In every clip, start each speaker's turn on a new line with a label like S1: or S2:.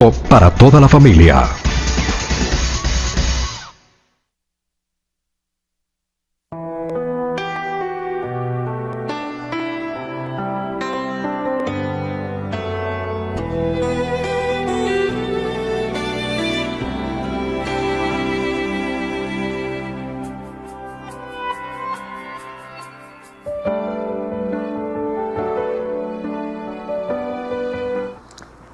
S1: Para toda la familia.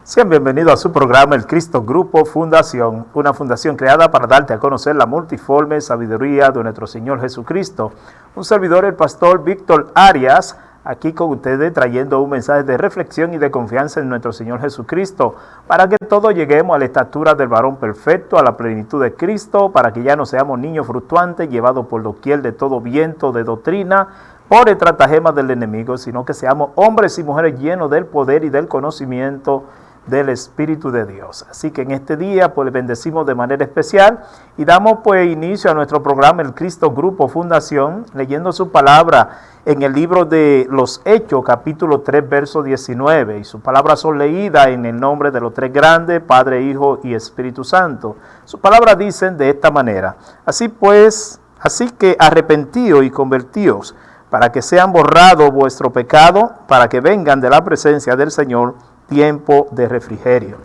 S2: Sean bienvenidos a su programa El Cristo Grupo Fundación, una fundación creada para darte a conocer la multiforme sabiduría de nuestro Señor Jesucristo. Un servidor, el pastor Víctor Arias, aquí con ustedes trayendo un mensaje de reflexión y de confianza en nuestro Señor Jesucristo, para que todos lleguemos a la estatura del varón perfecto, a la plenitud de Cristo, para que ya no seamos niños fluctuantes, llevados por doquier de todo viento de doctrina, por estratagemas del enemigo, sino que seamos hombres y mujeres llenos del poder y del conocimiento del Espíritu de Dios. Así que en este día pues bendecimos de manera especial y damos pues inicio a nuestro programa El Cristo Grupo Fundación, leyendo su palabra en el libro de los Hechos, capítulo 3, verso 19, y sus palabras son leídas en el nombre de los tres grandes, Padre, Hijo y Espíritu Santo. Sus palabras dicen de esta manera: así que arrepentíos y convertíos, para que sean borrados vuestro pecado, para que vengan de la presencia del Señor tiempo de refrigerio.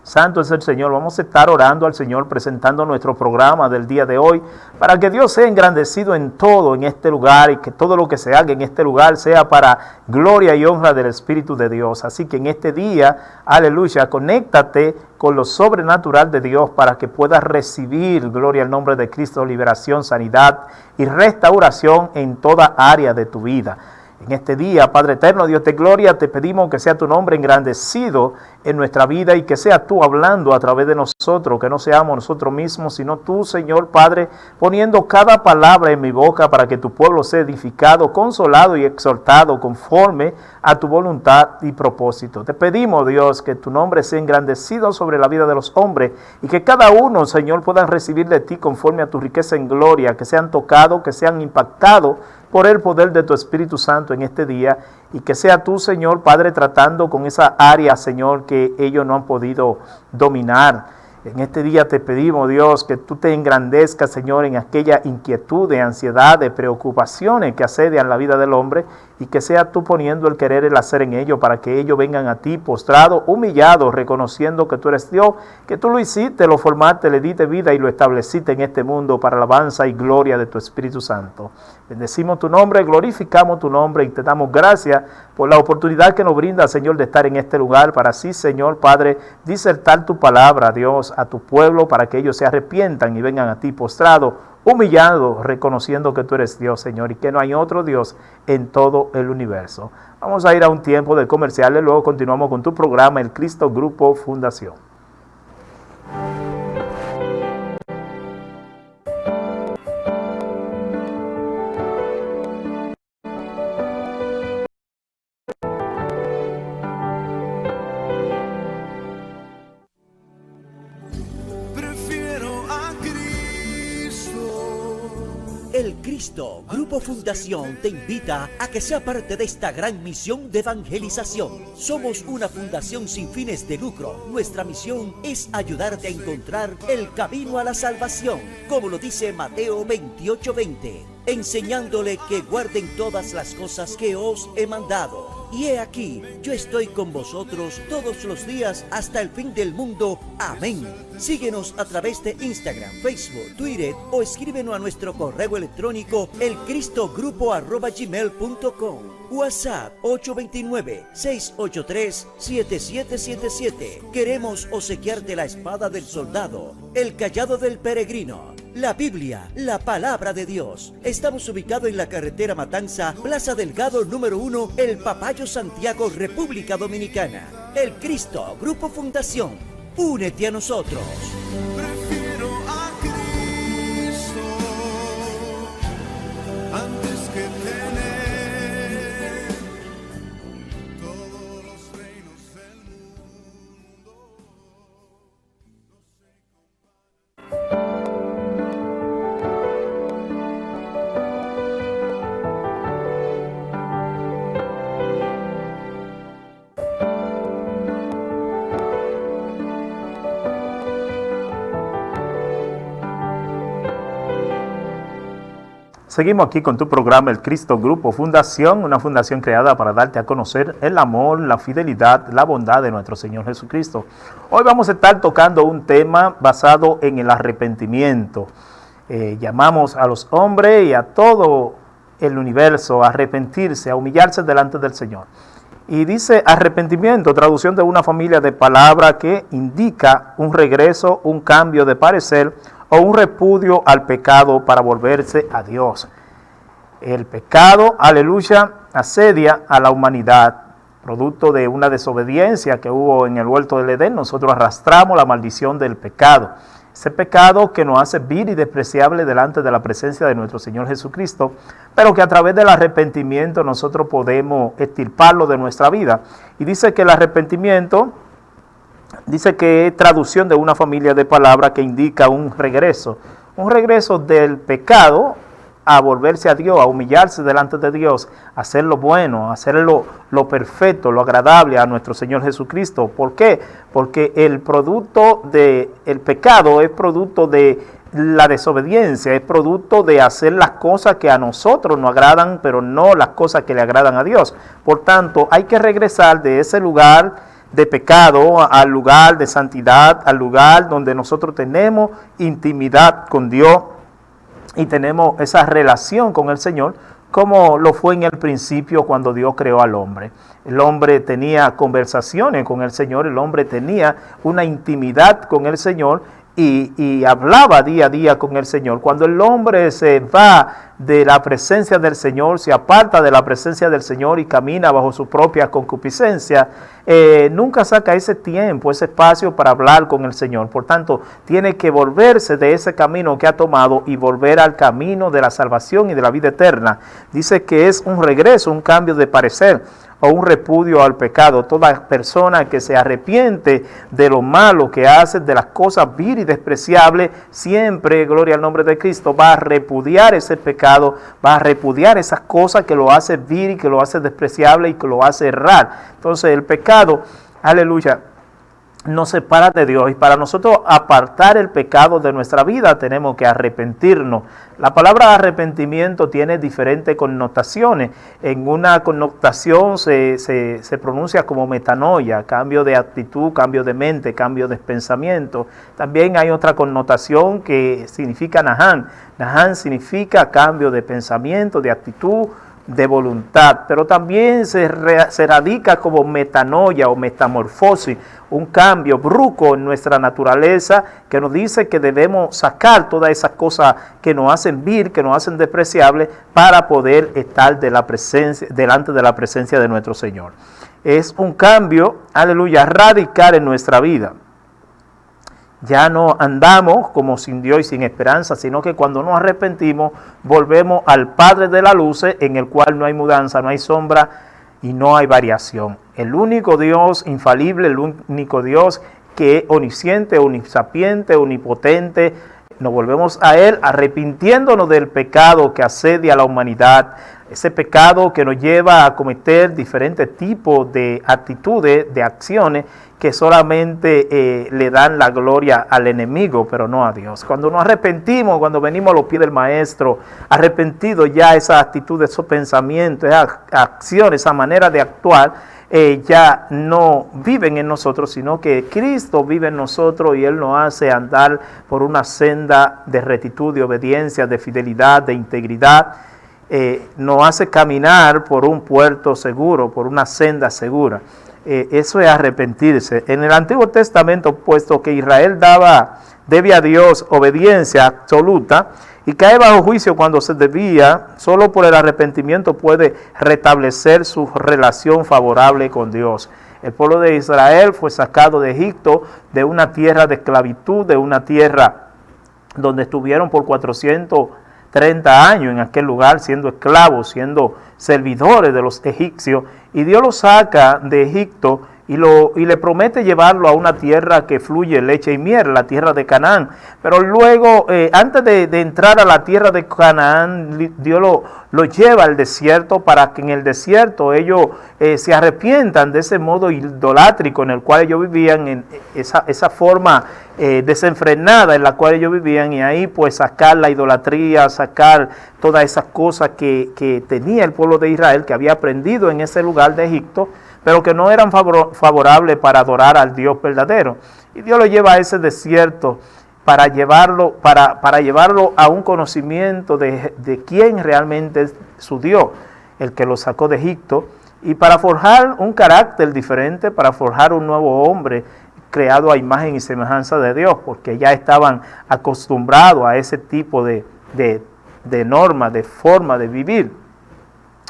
S2: Santo es el Señor. Vamos a estar orando al Señor, presentando nuestro programa del día de hoy, para que Dios sea engrandecido en todo en este lugar y que todo lo que se haga en este lugar sea para gloria y honra del Espíritu de Dios. Así que en este día, aleluya, conéctate con lo sobrenatural de Dios para que puedas recibir, gloria al nombre de Cristo, liberación, sanidad y restauración en toda área de tu vida. En este día, Padre eterno, Dios de gloria, te pedimos que sea tu nombre engrandecido en nuestra vida y que sea tú hablando a través de nosotros, que no seamos nosotros mismos, sino tú, Señor Padre, poniendo cada palabra en mi boca para que tu pueblo sea edificado, consolado y exhortado conforme a tu voluntad y propósito. Te pedimos, Dios, que tu nombre sea engrandecido sobre la vida de los hombres y que cada uno, Señor, puedan recibir de ti conforme a tu riqueza en gloria, que sean tocados, que sean impactados por el poder de tu Espíritu Santo en este día, y que sea tú, Señor Padre, tratando con esa área, Señor, que ellos no han podido dominar. En este día te pedimos, Dios, que tú te engrandezcas, Señor, en aquella inquietud, de ansiedad, de preocupaciones que asedian la vida del hombre, y que sea tú poniendo el querer, el hacer en ellos, para que ellos vengan a ti postrados, humillados, reconociendo que tú eres Dios, que tú lo hiciste, lo formaste, le diste vida y lo estableciste en este mundo para alabanza y gloria de tu Espíritu Santo. Bendecimos tu nombre, glorificamos tu nombre y te damos gracias por la oportunidad que nos brinda, Señor, de estar en este lugar, para así, Señor Padre, disertar tu palabra, Dios, a tu pueblo, para que ellos se arrepientan y vengan a ti postrados, humillados, reconociendo que tú eres Dios, Señor, y que no hay otro Dios en todo el universo. Vamos a ir a un tiempo de comerciales, luego continuamos con tu programa El Cristo Grupo Fundación.
S3: El Cristo Grupo Fundación te invita a que sea parte de esta gran misión de evangelización. Somos una fundación sin fines de lucro. Nuestra misión es ayudarte a encontrar el camino a la salvación, como lo dice Mateo 28:20, enseñándole que guarden todas las cosas que os he mandado. Y he aquí, yo estoy con vosotros todos los días hasta el fin del mundo. Amén. Síguenos a través de Instagram, Facebook, Twitter o escríbenos a nuestro correo electrónico elcristogrupo@gmail.com. WhatsApp 829-683-7777. Queremos obsequiarte la espada del soldado, el cayado del peregrino, la Biblia, la palabra de Dios. Estamos ubicados en la carretera Matanza, Plaza Delgado número 1, El Papayo, Santiago, República Dominicana. El Cristo Grupo Fundación. Únete a nosotros.
S4: Prefiero a Cristo antes que tener todos los reinos del mundo.
S2: Seguimos aquí con tu programa El Cristo Grupo Fundación, una fundación creada para darte a conocer el amor, la fidelidad, la bondad de nuestro Señor Jesucristo. Hoy vamos a estar tocando un tema basado en el arrepentimiento. Llamamos a los hombres y a todo el universo a arrepentirse, a humillarse delante del Señor. Y dice arrepentimiento, traducción de una familia de palabras que indica un regreso, un cambio de parecer o un repudio al pecado para volverse a Dios. El pecado, aleluya, asedia a la humanidad, producto de una desobediencia que hubo en el huerto del Edén. Nosotros arrastramos la maldición del pecado. Ese pecado que nos hace vil y despreciable delante de la presencia de nuestro Señor Jesucristo, pero que a través del arrepentimiento nosotros podemos extirparlo de nuestra vida. Y dice que el arrepentimiento, dice que es traducción de una familia de palabras que indica un regreso del pecado a volverse a Dios, a humillarse delante de Dios, a hacer lo bueno, a hacer lo perfecto, lo agradable a nuestro Señor Jesucristo. ¿Por qué? Porque el pecado es producto de la desobediencia, es producto de hacer las cosas que a nosotros nos agradan, pero no las cosas que le agradan a Dios. Por tanto, hay que regresar de ese lugar de pecado al lugar de santidad, al lugar donde nosotros tenemos intimidad con Dios y tenemos esa relación con el Señor, como lo fue en el principio cuando Dios creó al hombre. El hombre tenía conversaciones con el Señor, el hombre tenía una intimidad con el Señor y hablaba día a día con el Señor. Cuando el hombre se va de la presencia del Señor, se aparta de la presencia del Señor y camina bajo su propia concupiscencia, nunca saca ese tiempo, ese espacio para hablar con el Señor. Por tanto, tiene que volverse de ese camino que ha tomado y volver al camino de la salvación y de la vida eterna. Dice que es un regreso, un cambio de parecer o un repudio al pecado. Toda persona que se arrepiente de lo malo que hace, de las cosas vil y despreciables, siempre, gloria al nombre de Cristo, va a repudiar ese pecado, va a repudiar esas cosas que lo hace vil y que lo hace despreciable y que lo hace errar. Entonces el pecado, aleluya, nos separa de Dios, y para nosotros apartar el pecado de nuestra vida tenemos que arrepentirnos. La palabra arrepentimiento tiene diferentes connotaciones. En una connotación se pronuncia como metanoia, cambio de actitud, cambio de mente, cambio de pensamiento. También hay otra connotación que significa nahán. Nahán significa cambio de pensamiento, de actitud, de voluntad, pero también se radica como metanoia o metamorfosis, un cambio brusco en nuestra naturaleza que nos dice que debemos sacar todas esas cosas que nos hacen vil, que nos hacen despreciables, para poder estar delante de la presencia de nuestro Señor. Es un cambio, aleluya, radical en nuestra vida. Ya no andamos como sin Dios y sin esperanza, sino que cuando nos arrepentimos, volvemos al Padre de la luz, en el cual no hay mudanza, no hay sombra y no hay variación. El único Dios infalible, el único Dios que es omnisciente, omnisapiente, omnipotente. Nos volvemos a Él arrepintiéndonos del pecado que asedia a la humanidad, ese pecado que nos lleva a cometer diferentes tipos de actitudes, de acciones que solamente le dan la gloria al enemigo, pero no a Dios. Cuando nos arrepentimos, cuando venimos a los pies del Maestro, arrepentidos ya esa actitud, esos pensamientos, esa acción, esa manera de actuar, ya no viven en nosotros, sino que Cristo vive en nosotros y Él nos hace andar por una senda de rectitud, de obediencia, de fidelidad, de integridad. Nos hace caminar por un puerto seguro, por una senda segura. Eso es arrepentirse. En el Antiguo Testamento, puesto que Israel debe a Dios obediencia absoluta y cae bajo juicio cuando se desvía, solo por el arrepentimiento puede restablecer su relación favorable con Dios. El pueblo de Israel fue sacado de Egipto, de una tierra de esclavitud, de una tierra donde estuvieron por 430 años en aquel lugar, siendo esclavos, siendo servidores de los egipcios, y Dios los saca de Egipto y le promete llevarlo a una tierra que fluye leche y miel, la tierra de Canaán. Pero luego, antes de entrar a la tierra de Canaán, Dios lo lleva al desierto para que en el desierto ellos se arrepientan de ese modo idolátrico en el cual ellos vivían, en esa forma desenfrenada en la cual ellos vivían, y ahí pues sacar la idolatría, sacar todas esas cosas que tenía el pueblo de Israel, que había aprendido en ese lugar de Egipto, pero que no eran favorables para adorar al Dios verdadero. Y Dios lo lleva a ese desierto para llevarlo a un conocimiento de quién realmente es su Dios, el que lo sacó de Egipto, y para forjar un carácter diferente, para forjar un nuevo hombre creado a imagen y semejanza de Dios, porque ya estaban acostumbrados a ese tipo de norma, de forma de vivir.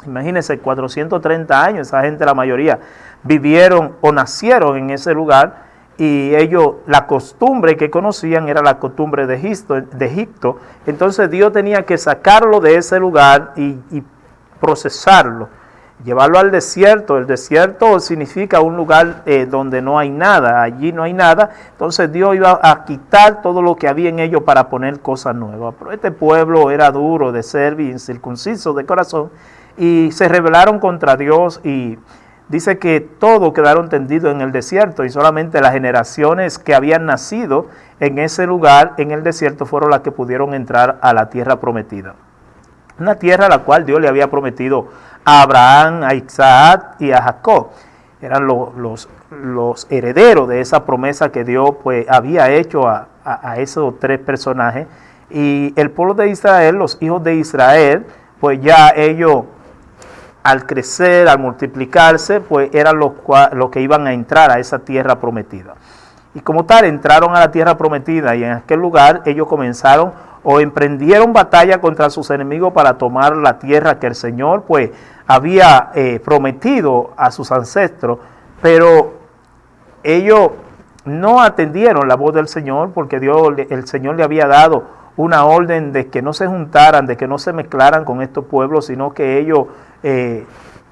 S2: Imagínense, 430 años, esa gente, la mayoría, vivieron o nacieron en ese lugar, y ellos, la costumbre que conocían era la costumbre de Egipto. Entonces Dios tenía que sacarlo de ese lugar y procesarlo, llevarlo al desierto. El desierto significa un lugar donde no hay nada, allí no hay nada. Entonces Dios iba a quitar todo lo que había en ellos para poner cosas nuevas. Pero este pueblo era duro de ser y incircunciso de corazón, y se rebelaron contra Dios, y dice que todos quedaron tendidos en el desierto, y solamente las generaciones que habían nacido en ese lugar, en el desierto, fueron las que pudieron entrar a la tierra prometida. Una tierra a la cual Dios le había prometido a Abraham, a Isaac y a Jacob. Eran los herederos de esa promesa que Dios pues había hecho a esos tres personajes. Y el pueblo de Israel, los hijos de Israel, pues ya ellos, al crecer, al multiplicarse, pues eran los que iban a entrar a esa tierra prometida. Y como tal, entraron a la tierra prometida, y en aquel lugar ellos comenzaron o emprendieron batalla contra sus enemigos para tomar la tierra que el Señor pues había prometido a sus ancestros. Pero ellos no atendieron la voz del Señor, porque el Señor le había dado una orden de que no se juntaran, de que no se mezclaran con estos pueblos, sino que ellos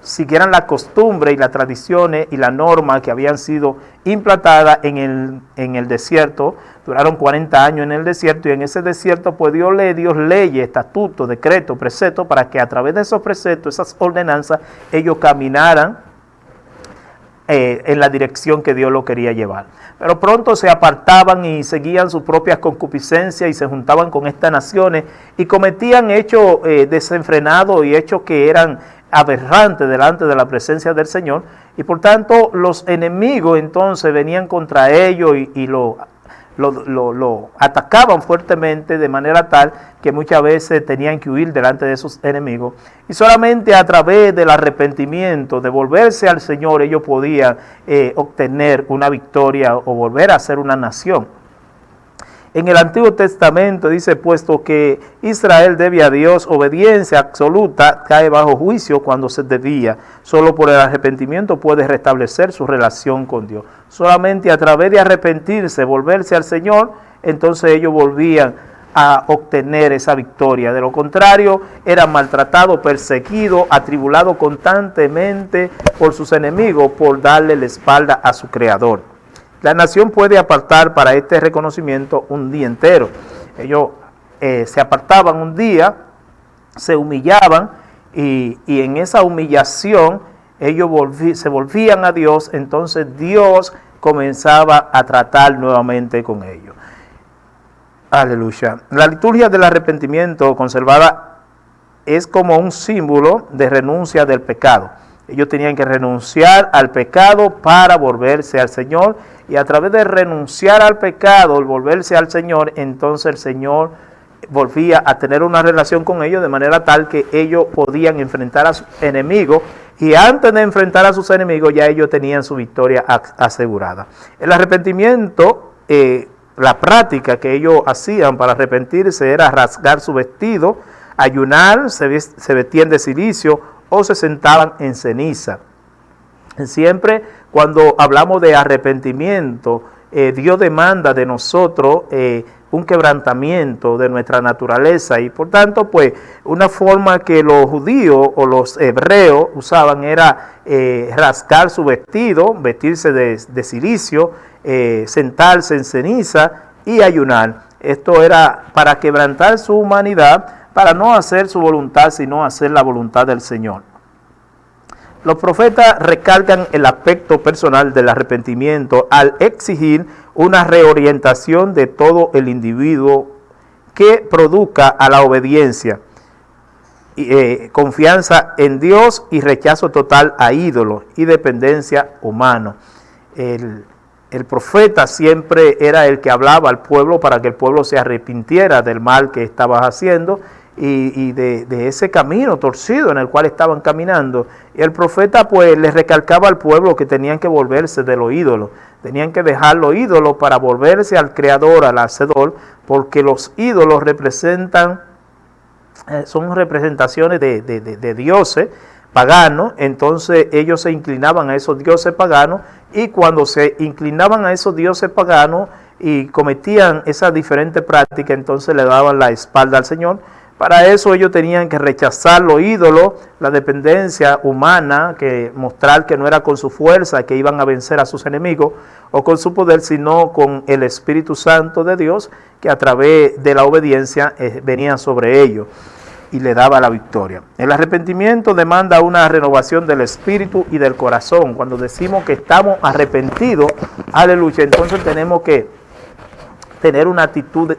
S2: siguieran la costumbre y las tradiciones y la norma que habían sido implantadas en el desierto. Duraron 40 años en el desierto, y en ese desierto pues Dios le dio leyes, estatutos, decretos, preceptos, para que a través de esos preceptos, esas ordenanzas, ellos caminaran en la dirección que Dios lo quería llevar. Pero pronto se apartaban y seguían sus propias concupiscencias, y se juntaban con estas naciones y cometían hechos desenfrenados y hechos que eran aberrantes delante de la presencia del Señor, y por tanto los enemigos entonces venían contra ellos y lo atacaban fuertemente, de manera tal que muchas veces tenían que huir delante de esos enemigos, y solamente a través del arrepentimiento, de volverse al Señor, ellos podían obtener una victoria o volver a ser una nación. En el Antiguo Testamento dice: puesto que Israel debe a Dios obediencia absoluta, cae bajo juicio cuando se desvía. Solo por el arrepentimiento puede restablecer su relación con Dios. Solamente a través de arrepentirse, volverse al Señor, entonces ellos volvían a obtener esa victoria. De lo contrario, eran maltratados, perseguidos, atribulados constantemente por sus enemigos por darle la espalda a su Creador. La nación puede apartar para este reconocimiento un día entero. Ellos se apartaban un día, se humillaban, y en esa humillación ellos se volvían a Dios. Entonces Dios comenzaba a tratar nuevamente con ellos. Aleluya. La liturgia del arrepentimiento conservada es como un símbolo de renuncia del pecado. Ellos tenían que renunciar al pecado para volverse al Señor, y a través de renunciar al pecado, al volverse al Señor, entonces el Señor volvía a tener una relación con ellos, de manera tal que ellos podían enfrentar a sus enemigos, y antes de enfrentar a sus enemigos ya ellos tenían su victoria asegurada. El arrepentimiento, la práctica que ellos hacían para arrepentirse era rasgar su vestido, ayunar, se vestían de cilicio o se sentaban en ceniza. Siempre cuando hablamos de arrepentimiento, Dios demanda de nosotros un quebrantamiento de nuestra naturaleza, y por tanto, pues, una forma que los judíos o los hebreos usaban era rasgar su vestido, vestirse de cilicio, sentarse en ceniza y ayunar. Esto era para quebrantar su humanidad, para no hacer su voluntad, sino hacer la voluntad del Señor. Los profetas recalcan el aspecto personal del arrepentimiento al exigir una reorientación de todo el individuo que produzca a la obediencia, confianza en Dios y rechazo total a ídolos y dependencia humana. El profeta siempre era el que hablaba al pueblo para que el pueblo se arrepintiera del mal que estaba haciendo y de ese camino torcido en el cual estaban caminando. Y el profeta pues les recalcaba al pueblo que tenían que volverse de los ídolos, tenían que dejar los ídolos para volverse al Creador, al Hacedor, porque los ídolos representan, son representaciones de dioses paganos. Entonces ellos se inclinaban a esos dioses paganos, y cuando se inclinaban a esos dioses paganos y cometían esas diferentes prácticas, entonces le daban la espalda al Señor. Para eso ellos tenían que rechazar los ídolos, la dependencia humana, que mostrar que no era con su fuerza que iban a vencer a sus enemigos o con su poder, sino con el Espíritu Santo de Dios, que a través de la obediencia venía sobre ellos y le daba la victoria. El arrepentimiento demanda una renovación del espíritu y del corazón. Cuando decimos que estamos arrepentidos, aleluya, entonces tenemos que tener una actitud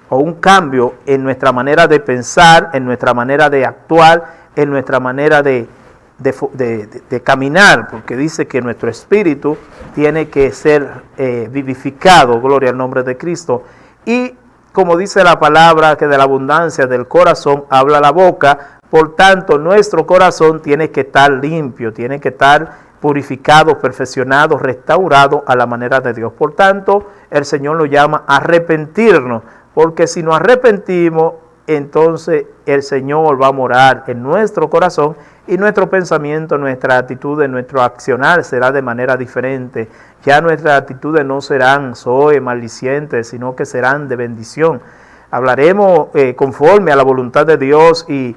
S2: o un cambio en nuestra manera de pensar, en nuestra manera de actuar, en nuestra manera de caminar, porque dice que nuestro espíritu tiene que ser vivificado, gloria al nombre de Cristo. Y como dice la palabra, que de la abundancia del corazón habla la boca. Por tanto, nuestro corazón tiene que estar limpio, tiene que estar purificado, perfeccionado, restaurado a la manera de Dios. Por tanto, el Señor lo llama a arrepentirnos, porque si nos arrepentimos, entonces el Señor va a morar en nuestro corazón, y nuestro pensamiento, nuestra actitud, nuestro accionar será de manera diferente. Ya nuestras actitudes no serán maldicientes, sino que serán de bendición. Hablaremos conforme a la voluntad de Dios, y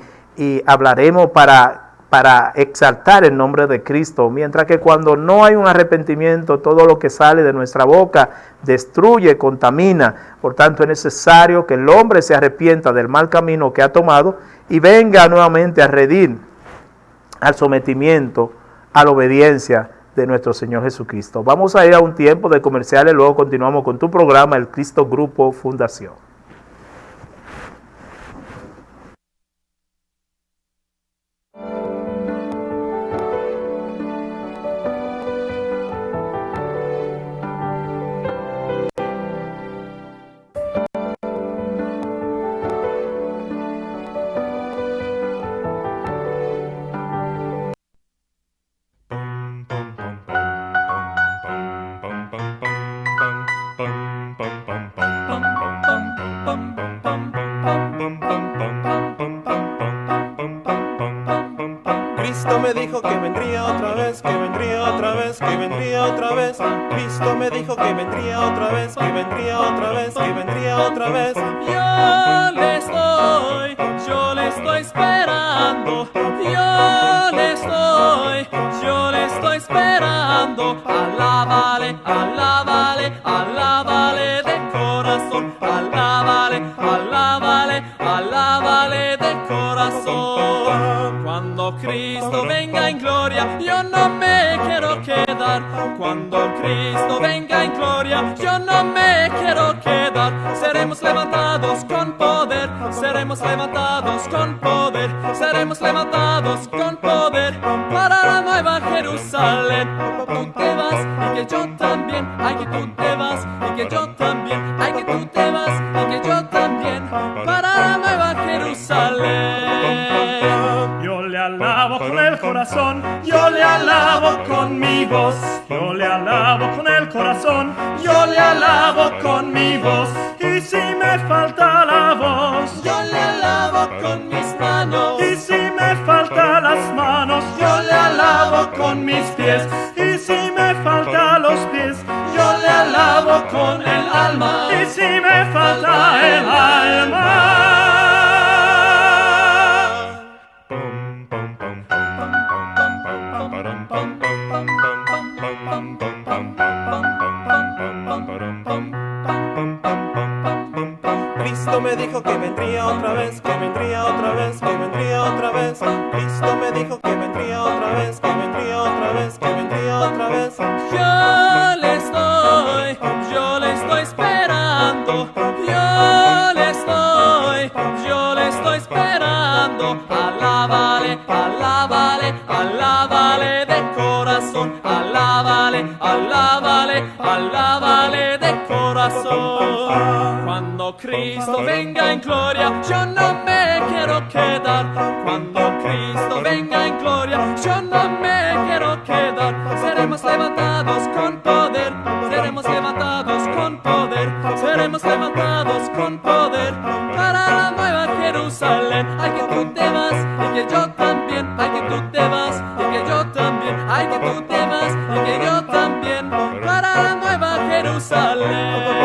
S2: hablaremos para exaltar el nombre de Cristo, mientras que cuando no hay un arrepentimiento, todo lo que sale de nuestra boca destruye, contamina. Por tanto, es necesario que el hombre se arrepienta del mal camino que ha tomado y venga nuevamente a redimir, al sometimiento, a la obediencia de nuestro Señor Jesucristo. Vamos a ir a un tiempo de comerciales, luego continuamos con tu programa, El Cristo Grupo Fundación.
S5: Cristo me dijo que vendría otra vez, que vendría otra vez, que vendría otra vez. Cristo me dijo que vendría otra vez, que vendría otra vez, que vendría otra vez. Yo le estoy esperando. Yo le estoy esperando. Alábale, alábale, alábale de corazón. Alábale, alábale, alábale de corazón. Cuando Cristo venga en gloria, yo no me quiero quedar. Cuando Cristo venga en gloria, yo no me quiero quedar. Seremos levantados con poder, seremos levantados con poder, seremos levantados con poder para la nueva Jerusalén. Tú te vas y que yo también, ay que tú te vas y que yo también, ay que tú te vas y que yo también para la nueva Jerusalén.
S6: Yo le alabo con el corazón, yo le alabo con mi voz, yo le alabo con el corazón, yo le alabo con mi voz. Y si me falta la voz,
S5: yo le alabo con mis manos.
S6: y si me falta las manos,
S5: Yo le alabo
S6: con mis pies. Y si me falta los pies,
S5: yo le alabo
S6: alabo con el alma. Y si me falta el alma,
S7: Cristo me dijo que vendría otra vez, que vendría otra vez, que vendría otra vez. Cristo me dijo que vendría otra vez, que vendría otra vez, que vendría otra vez.
S5: Yo le estoy esperando, yo le estoy esperando. Alábale, alábale, alábale de corazón. Alábale, alábale, alábale de corazón. Cuando Cristo venga en gloria, yo no me quiero quedar. Cuando Cristo venga en gloria, yo no me quiero quedar. Seremos levantados con poder, seremos levantados con poder, seremos levantados con poder para la nueva Jerusalén. Ay, que tú te vas y que yo también. Ay, que tú te vas y que yo también. Ay, que tú te vas y que yo también para la nueva Jerusalén.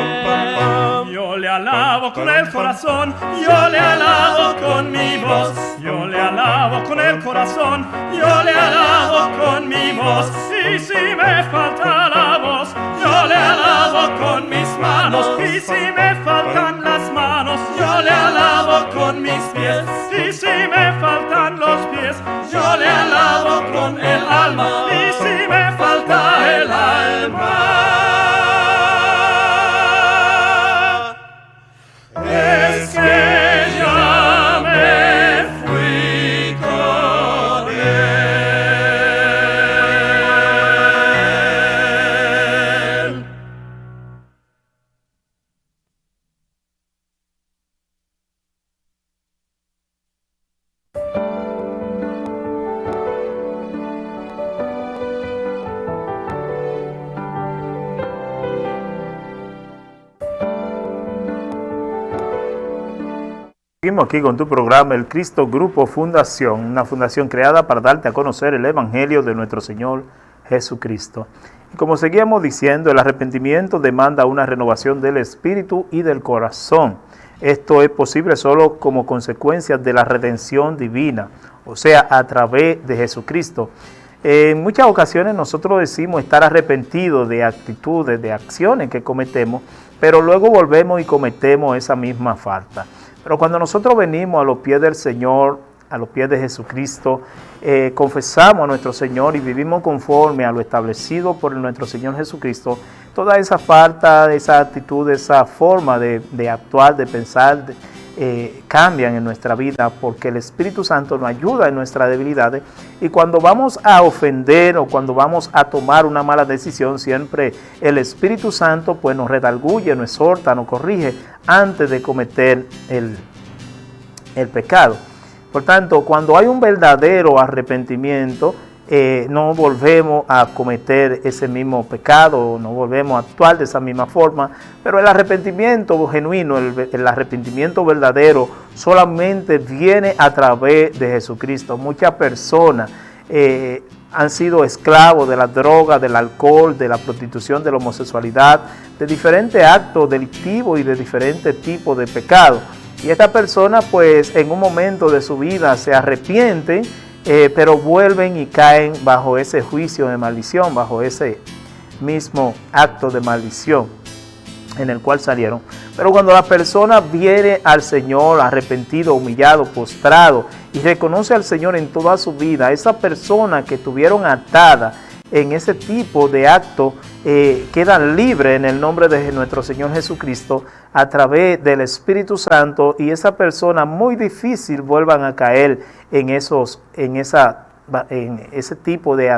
S6: yo le alabo con el corazón, yo le alabo con mi voz, yo le alabo con el corazón, yo le alabo con mi voz. Y si me falta la voz, yo le alabo con mis manos. Y si me faltan las manos, yo le alabo con mis pies. Y si me faltan los pies, yo le alabo con el alma. Y si me falta el alma, es que ya me fui con él.
S2: Seguimos aquí con tu programa El Cristo Grupo Fundación, una fundación creada para darte a conocer el Evangelio de nuestro Señor Jesucristo. Y como seguíamos diciendo, el arrepentimiento demanda una renovación del espíritu y del corazón. Esto es posible solo como consecuencia de la redención divina, o sea, a través de Jesucristo. En muchas ocasiones nosotros decimos estar arrepentidos de actitudes, de acciones que cometemos, pero luego volvemos y cometemos esa misma falta. Pero cuando nosotros venimos a los pies del Señor, a los pies de Jesucristo, confesamos a nuestro Señor y vivimos conforme a lo establecido por nuestro Señor Jesucristo, toda esa falta, esa actitud, esa forma de actuar, de pensar, cambian en nuestra vida, porque el Espíritu Santo nos ayuda en nuestras debilidades. Y cuando vamos a ofender o cuando vamos a tomar una mala decisión, siempre el Espíritu Santo pues nos redarguye, nos exhorta, nos corrige antes de cometer el pecado. Por tanto, cuando hay un verdadero arrepentimiento, no volvemos a cometer ese mismo pecado, no volvemos a actuar de esa misma forma, pero el arrepentimiento genuino, el arrepentimiento verdadero, solamente viene a través de Jesucristo. Muchas personas han sido esclavos de la droga, del alcohol, de la prostitución, de la homosexualidad, de diferentes actos delictivos y de diferentes tipos de pecados. Y estas personas pues en un momento de su vida se arrepienten, pero vuelven y caen bajo ese juicio de maldición, bajo ese mismo acto de maldición en el cual salieron. Pero cuando la persona viene al Señor arrepentido, humillado, postrado y reconoce al Señor en toda su vida, esa persona que tuvieron atada en ese tipo de acto quedan libres en el nombre de nuestro Señor Jesucristo a través del Espíritu Santo, y esa persona muy difícil vuelvan a caer en ese tipo de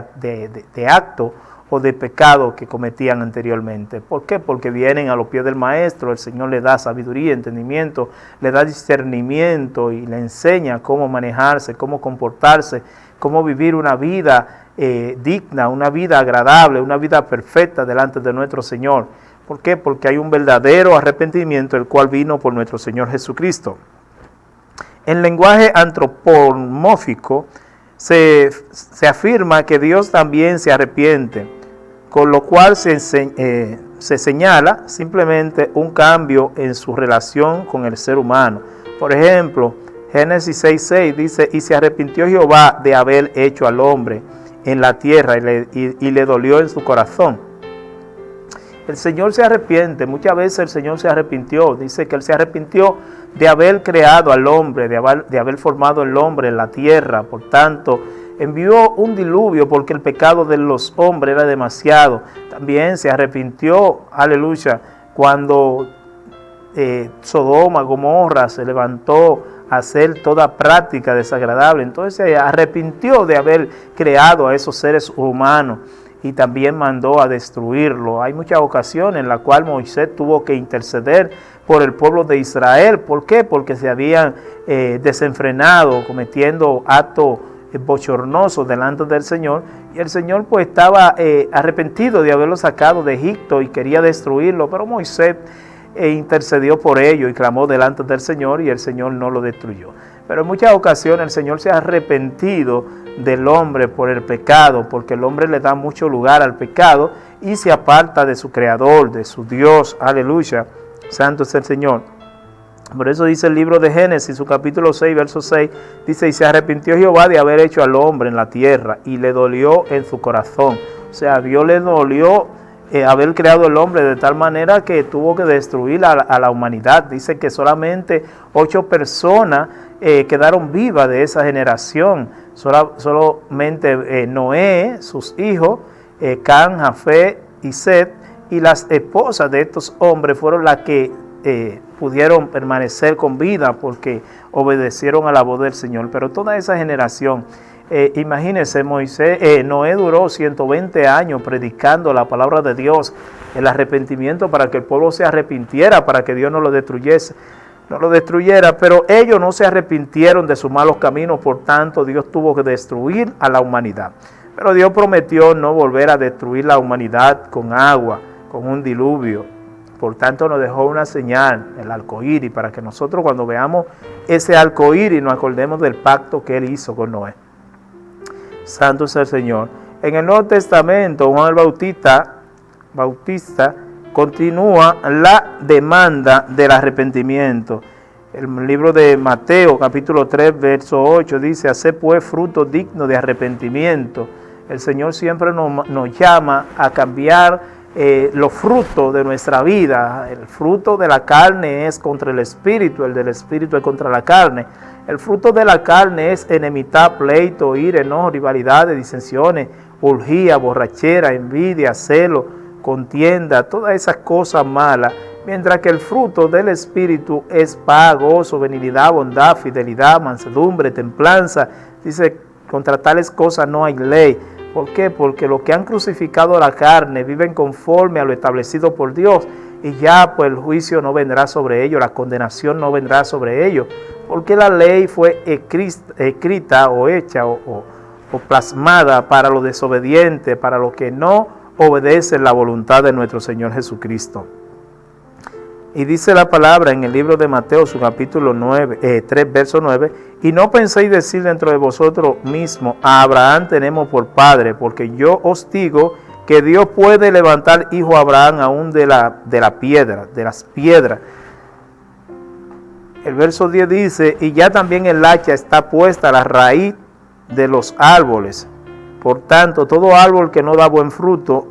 S2: acto o de pecado que cometían anteriormente. ¿Por qué? Porque vienen a los pies del Maestro, el Señor le da sabiduría, entendimiento, le da discernimiento y le enseña cómo manejarse, cómo comportarse, cómo vivir una vida digna, una vida agradable, una vida perfecta delante de nuestro Señor. ¿Por qué? Porque hay un verdadero arrepentimiento, el cual vino por nuestro Señor Jesucristo. En lenguaje antropomórfico se afirma que Dios también se arrepiente, con lo cual se se señala simplemente un cambio en su relación con el ser humano. Por ejemplo, Génesis 6:6 dice, y se arrepintió Jehová de haber hecho al hombre en la tierra y le dolió en su corazón. El Señor se arrepiente, muchas veces el Señor se arrepintió, dice que Él se arrepintió de haber creado al hombre, de haber formado el hombre en la tierra. Por tanto, envió un diluvio porque el pecado de los hombres era demasiado. También se arrepintió, aleluya, cuando Sodoma, Gomorra se levantó a hacer toda práctica desagradable. Entonces se arrepintió de haber creado a esos seres humanos y también mandó a destruirlo. Hay muchas ocasiones en las cuales Moisés tuvo que interceder por el pueblo de Israel. ¿Por qué? Porque se habían desenfrenado, cometiendo actos bochornosos delante del Señor, y el Señor pues estaba arrepentido de haberlo sacado de Egipto y quería destruirlo, pero Moisés intercedió por ello y clamó delante del Señor y el Señor no lo destruyó. Pero en muchas ocasiones el Señor se ha arrepentido del hombre por el pecado, porque el hombre le da mucho lugar al pecado y se aparta de su Creador, de su Dios. Aleluya, santo es el Señor. Por eso dice el libro de Génesis, su capítulo 6, verso 6, dice, y se arrepintió Jehová de haber hecho al hombre en la tierra y le dolió en su corazón. O sea, a Dios le dolió haber creado el hombre de tal manera que tuvo que destruir a la humanidad. Dice que solamente 8 personas quedaron vivas de esa generación. Solamente Noé, sus hijos, Can, Jafet y Set, y las esposas de estos hombres fueron las que pudieron permanecer con vida porque obedecieron a la voz del Señor. Pero toda esa generación, imagínense, Noé duró 120 años predicando la palabra de Dios, el arrepentimiento para que el pueblo se arrepintiera, para que Dios no lo destruyera, pero ellos no se arrepintieron de sus malos caminos, por tanto Dios tuvo que destruir a la humanidad. Pero Dios prometió no volver a destruir la humanidad con agua, con un diluvio. Por tanto nos dejó una señal, el arcoíris, para que nosotros cuando veamos ese arcoíris nos acordemos del pacto que Él hizo con Noé. Santo es el Señor. En el Nuevo Testamento, Juan el Bautista continúa la demanda del arrepentimiento. El libro de Mateo, capítulo 3, verso 8, dice, haced pues fruto digno de arrepentimiento. El Señor siempre nos llama a cambiar los frutos de nuestra vida. El fruto de la carne es contra el espíritu, el del espíritu es contra la carne. El fruto de la carne es enemistad, pleito, ira, enojo, rivalidades, disensiones, orgía, borrachera, envidia, celo, contienda, todas esas cosas malas. Mientras que el fruto del espíritu es paz, gozo, benignidad, bondad, fidelidad, mansedumbre, templanza. Dice, contra tales cosas no hay ley. ¿Por qué? Porque los que han crucificado la carne viven conforme a lo establecido por Dios, y ya pues el juicio no vendrá sobre ellos, la condenación no vendrá sobre ellos, porque la ley fue escrita o hecha o plasmada para los desobedientes, para los que no obedecen la voluntad de nuestro Señor Jesucristo. Y dice la palabra en el libro de Mateo, su capítulo 3, verso 9, y no penséis decir dentro de vosotros mismos, a Abraham tenemos por padre, porque yo os digo que Dios puede levantar hijo a Abraham aún de las piedras. El verso 10 dice, y ya también el hacha está puesta a la raíz de los árboles. Por tanto, todo árbol que no da buen fruto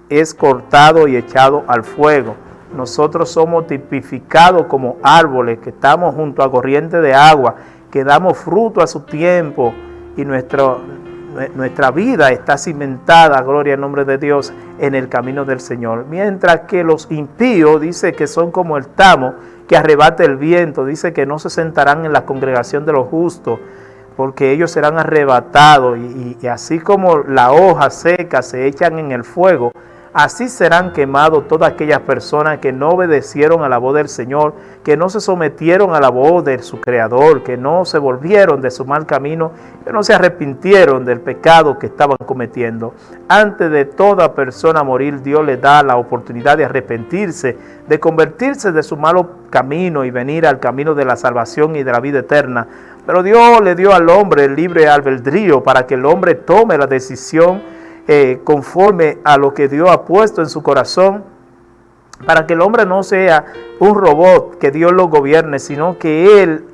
S2: es cortado y echado al fuego. Nosotros somos tipificados como árboles que estamos junto a corriente de agua, que damos fruto a su tiempo, y nuestra vida está cimentada, gloria al nombre de Dios, en el camino del Señor. Mientras que los impíos, dice que son como el tamo que arrebata el viento, dice que no se sentarán en la congregación de los justos, porque ellos serán arrebatados, y así como la hoja seca se echan en el fuego, así serán quemados todas aquellas personas que no obedecieron a la voz del Señor, que no se sometieron a la voz de su Creador, que no se volvieron de su mal camino, que no se arrepintieron del pecado que estaban cometiendo. Antes de toda persona morir, Dios le da la oportunidad de arrepentirse, de convertirse de su malo camino y venir al camino de la salvación y de la vida eterna. Pero Dios le dio al hombre el libre albedrío para que el hombre tome la decisión conforme a lo que Dios ha puesto en su corazón, para que el hombre no sea un robot que Dios lo gobierne, sino que él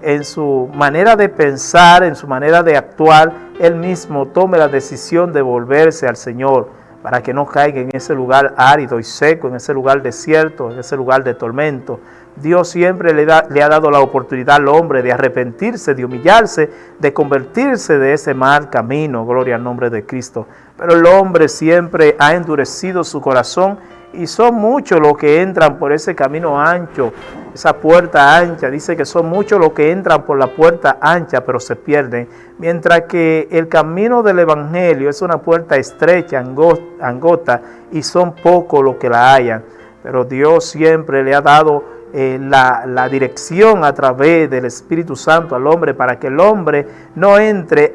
S2: en su manera de pensar, en su manera de actuar, él mismo tome la decisión de volverse al Señor, para que no caiga en ese lugar árido y seco, en ese lugar desierto, en ese lugar de tormento. Dios siempre le ha dado la oportunidad al hombre de arrepentirse, de humillarse, de convertirse de ese mal camino, gloria al nombre de Cristo. Pero el hombre siempre ha endurecido su corazón, y son muchos los que entran por ese camino ancho, esa puerta ancha. Dice que son muchos los que entran por la puerta ancha, pero se pierden. Mientras que el camino del Evangelio es una puerta estrecha, angosta, y son pocos los que la hallan. Pero Dios siempre le ha dado la dirección a través del Espíritu Santo al hombre, para que el hombre no entre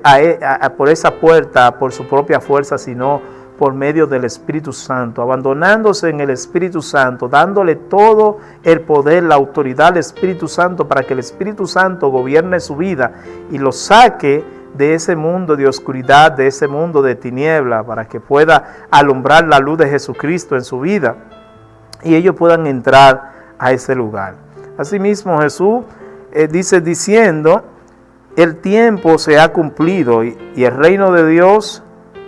S2: por esa puerta por su propia fuerza, sino por medio del Espíritu Santo, abandonándose en el Espíritu Santo, dándole todo el poder, la autoridad al Espíritu Santo, para que el Espíritu Santo gobierne su vida y lo saque de ese mundo de oscuridad, de ese mundo de tiniebla, para que pueda alumbrar la luz de Jesucristo en su vida y ellos puedan entrar a ese lugar. Asimismo, Jesús dice diciendo: el tiempo se ha cumplido y el reino de Dios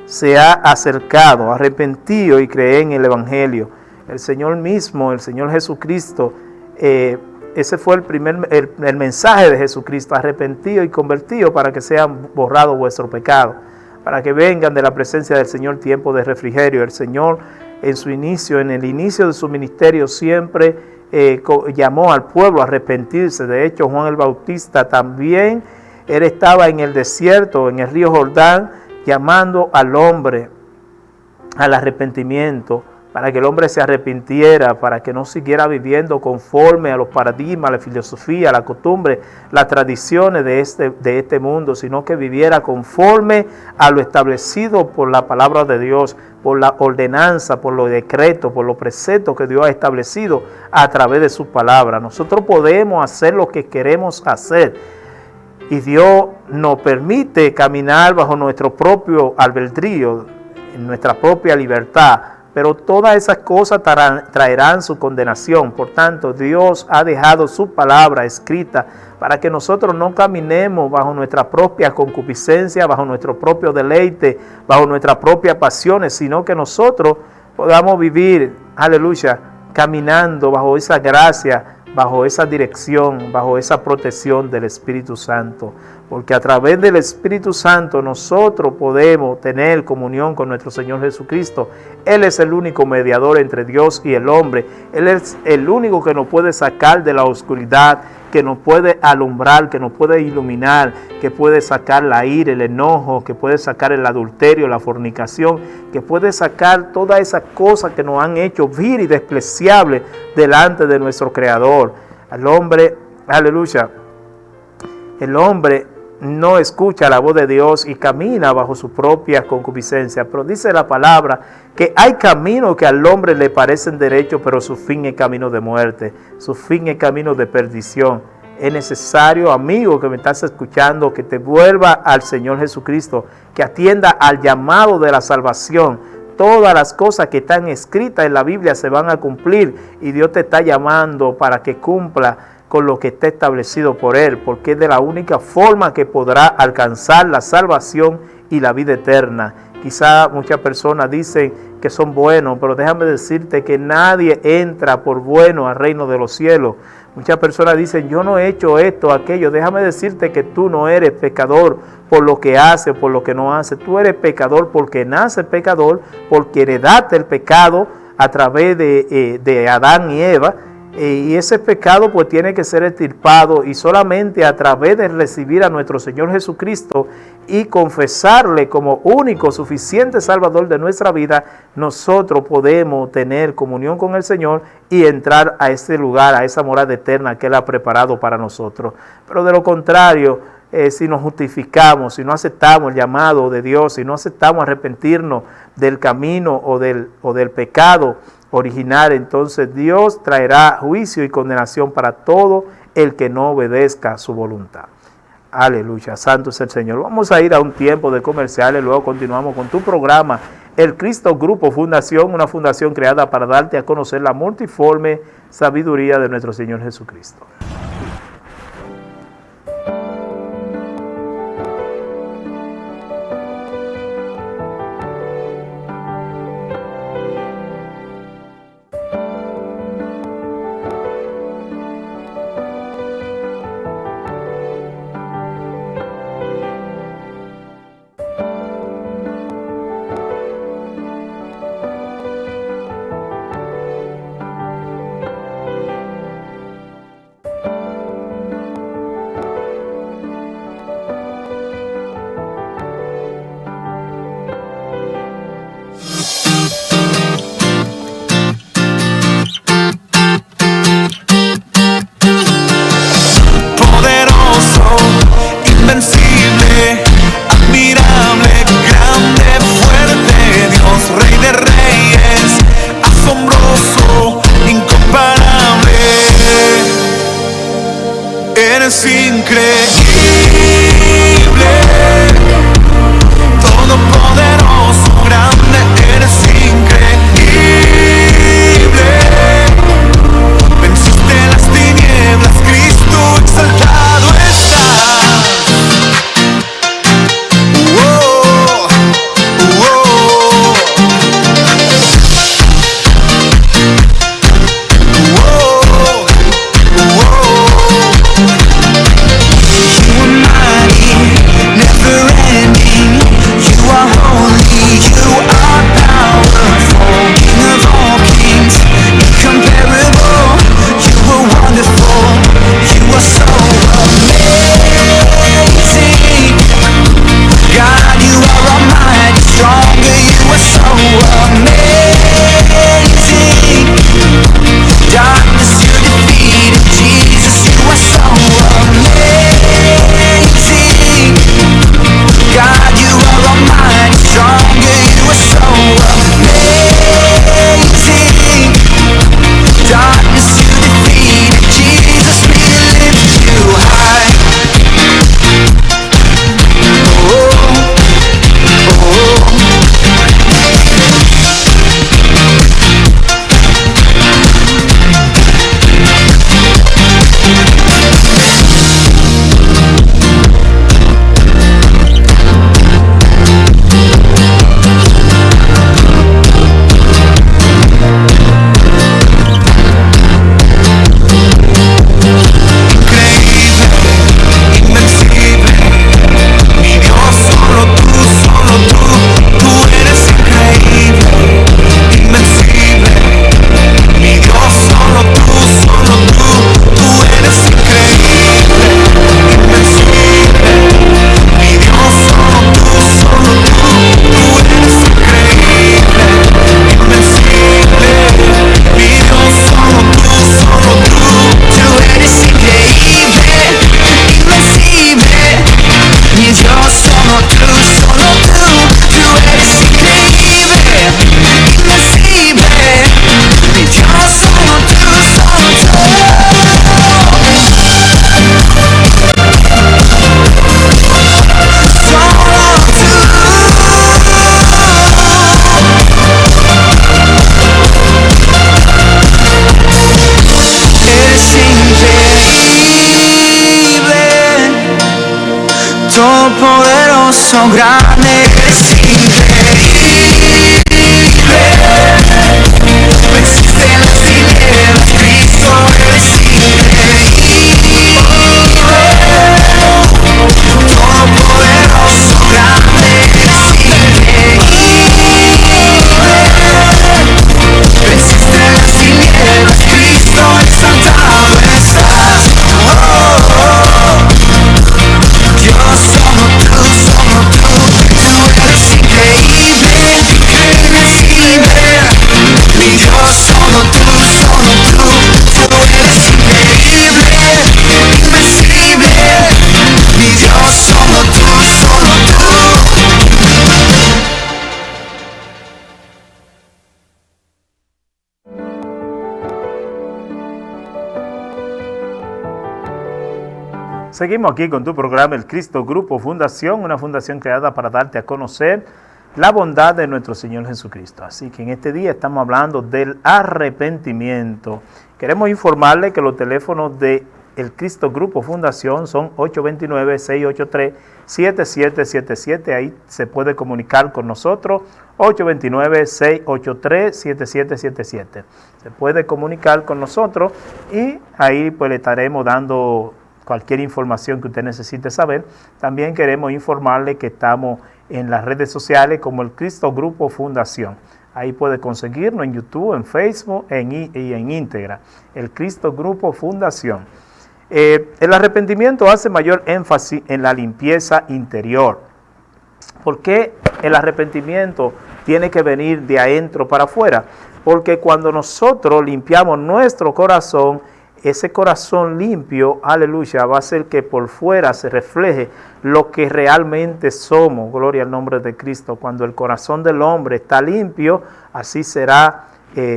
S2: se ha acercado, arrepentido y cree en el Evangelio. El Señor mismo, el Señor Jesucristo, ese fue el mensaje de Jesucristo: arrepentido y convertido, para que sean borrados vuestros pecados, para que vengan de la presencia del Señor tiempo de refrigerio. El Señor en el inicio de su ministerio siempre llamó al pueblo a arrepentirse. De hecho, Juan el Bautista también, él estaba en el desierto, en el río Jordán, llamando al hombre al arrepentimiento, para que el hombre se arrepintiera, para que no siguiera viviendo conforme a los paradigmas, la filosofía, la costumbre, las tradiciones de este mundo, sino que viviera conforme a lo establecido por la palabra de Dios, por la ordenanza, por los decretos, por los preceptos que Dios ha establecido a través de su palabra. Nosotros podemos hacer lo que queremos hacer, y Dios nos permite caminar bajo nuestro propio albedrío, en nuestra propia libertad, pero todas esas cosas traerán su condenación. Por tanto, Dios ha dejado su palabra escrita para que nosotros no caminemos bajo nuestra propia concupiscencia, bajo nuestro propio deleite, bajo nuestras propias pasiones, sino que nosotros podamos vivir, aleluya, caminando bajo esa gracia, bajo esa dirección, bajo esa protección del Espíritu Santo. Porque a través del Espíritu Santo nosotros podemos tener comunión con nuestro Señor Jesucristo. Él es el único mediador entre Dios y el hombre. Él es el único que nos puede sacar de la oscuridad, que nos puede alumbrar, que nos puede iluminar, que puede sacar la ira, el enojo, que puede sacar el adulterio, la fornicación, que puede sacar todas esas cosas que nos han hecho vil y despreciables delante de nuestro Creador. Al hombre, aleluya, el hombre no escucha la voz de Dios y camina bajo su propia concupiscencia. Pero dice la palabra que hay caminos que al hombre le parecen derechos, pero su fin es camino de muerte, su fin es camino de perdición. Es necesario, amigo que me estás escuchando, que te vuelva al Señor Jesucristo, que atienda al llamado de la salvación. Todas las cosas que están escritas en la Biblia se van a cumplir, y Dios te está llamando para que cumpla con lo que está establecido por Él, porque es de la única forma que podrá alcanzar la salvación y la vida eterna. Quizá muchas personas dicen que son buenos, pero déjame decirte que nadie entra por bueno al reino de los cielos. Muchas personas dicen: yo no he hecho esto, aquello. Déjame decirte que tú no eres pecador por lo que haces, por lo que no haces. Tú eres pecador porque naces pecador, porque heredaste el pecado a través de Adán y Eva. Y ese pecado pues tiene que ser extirpado, y solamente a través de recibir a nuestro Señor Jesucristo y confesarle como único, suficiente Salvador de nuestra vida, nosotros podemos tener comunión con el Señor y entrar a ese lugar, a esa morada eterna que Él ha preparado para nosotros. Pero de lo contrario, si nos justificamos, si no aceptamos el llamado de Dios, si no aceptamos arrepentirnos del camino o del pecado original, entonces Dios traerá juicio y condenación para todo el que no obedezca su voluntad. Aleluya, santo es el Señor. Vamos a ir a un tiempo de comerciales, luego continuamos con tu programa, El Cristo Grupo Fundación, una fundación creada para darte a conocer la multiforme sabiduría de nuestro Señor Jesucristo.
S4: Eres increíble, todopoderoso, grande, eres increíble. Venciste las tinieblas, Cristo exaltado estás. Oh,
S8: todopoderoso, grande, eres increíble. Venciste las tinieblas, Cristo, eres increíble. Todopoderoso, grande, eres increíble. Venciste las tinieblas, Cristo, exaltado estás. Dios, solo tú, eres increíble, invencible. Mi Dios, solo tú, eres increíble, invencible. Mi Dios, solo tú,
S2: Seguimos aquí con tu programa El Cristo Grupo Fundación, una fundación creada para darte a conocer la bondad de nuestro Señor Jesucristo. Así que en este día estamos hablando del arrepentimiento. Queremos informarle que los teléfonos de el Cristo Grupo Fundación son 829-683-7777. Ahí se puede comunicar con nosotros. 829-683-7777. Se puede comunicar con nosotros y ahí pues le estaremos dando cualquier información que usted necesite saber. También queremos informarle que estamos en las redes sociales como el Cristo Grupo Fundación. Ahí puede conseguirnos en YouTube, en Facebook y en Íntegra. El Cristo Grupo Fundación. El arrepentimiento hace mayor énfasis en la limpieza interior. ¿Por qué el arrepentimiento tiene que venir de adentro para afuera? Porque cuando nosotros limpiamos nuestro corazón, ese corazón limpio, aleluya, va a hacer que por fuera se refleje lo que realmente somos. Gloria al nombre de Cristo. Cuando el corazón del hombre está limpio, así será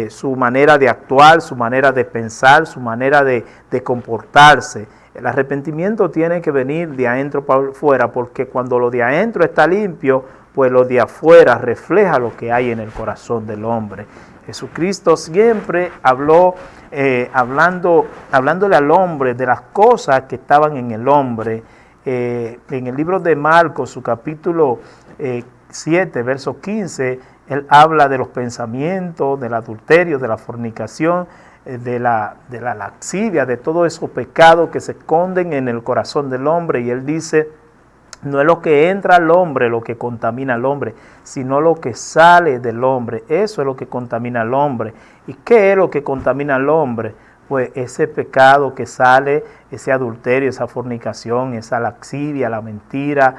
S2: su manera de actuar, su manera de pensar, su manera de comportarse. El arrepentimiento tiene que venir de adentro para afuera, porque cuando lo de adentro está limpio, pues lo de afuera refleja lo que hay en el corazón del hombre. Jesucristo siempre habló, hablándole al hombre de las cosas que estaban en el hombre. En el libro de Marcos, su capítulo 7, verso 15, él habla de los pensamientos, del adulterio, de la fornicación, de la laxivia, de todos esos pecados que se esconden en el corazón del hombre. Y él dice, no es lo que entra al hombre lo que contamina al hombre, sino lo que sale del hombre. Eso es lo que contamina al hombre. ¿Y qué es lo que contamina al hombre? Pues ese pecado que sale, ese adulterio, esa fornicación, esa laxivia, la mentira,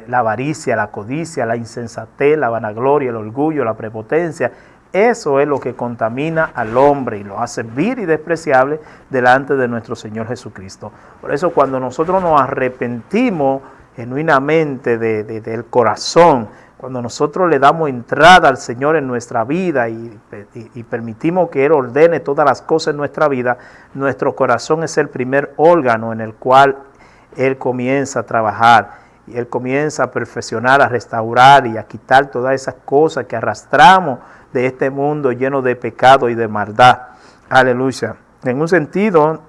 S2: la avaricia, la codicia, la insensatez, la vanagloria, el orgullo, la prepotencia. Eso es lo que contamina al hombre y lo hace vil y despreciable delante de nuestro Señor Jesucristo. Por eso cuando nosotros nos arrepentimos genuinamente del corazón, cuando nosotros le damos entrada al Señor en nuestra vida y permitimos que Él ordene todas las cosas en nuestra vida, nuestro corazón es el primer órgano en el cual Él comienza a trabajar. Y Él comienza a perfeccionar, a restaurar y a quitar todas esas cosas que arrastramos de este mundo lleno de pecado y de maldad. Aleluya. En un sentido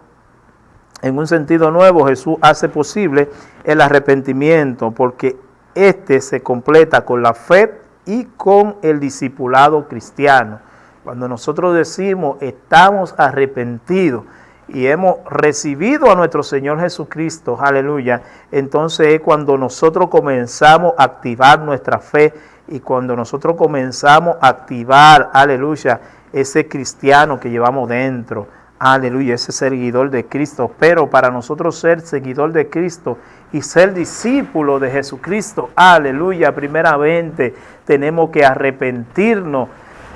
S2: nuevo, Jesús hace posible el arrepentimiento, porque este se completa con la fe y con el discipulado cristiano. Cuando nosotros decimos estamos arrepentidos y hemos recibido a nuestro Señor Jesucristo, aleluya, entonces es cuando nosotros comenzamos a activar nuestra fe y cuando nosotros comenzamos a activar, aleluya, ese cristiano que llevamos dentro, aleluya, ese seguidor de Cristo. Pero para nosotros ser seguidor de Cristo y ser discípulo de Jesucristo, aleluya, primeramente tenemos que arrepentirnos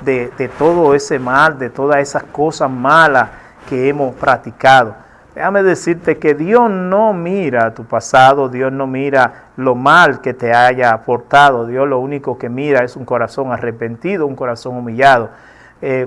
S2: de todo ese mal, de todas esas cosas malas que hemos practicado. Déjame decirte que Dios no mira tu pasado, Dios no mira lo mal que te haya aportado. Dios lo único que mira es un corazón arrepentido, un corazón humillado.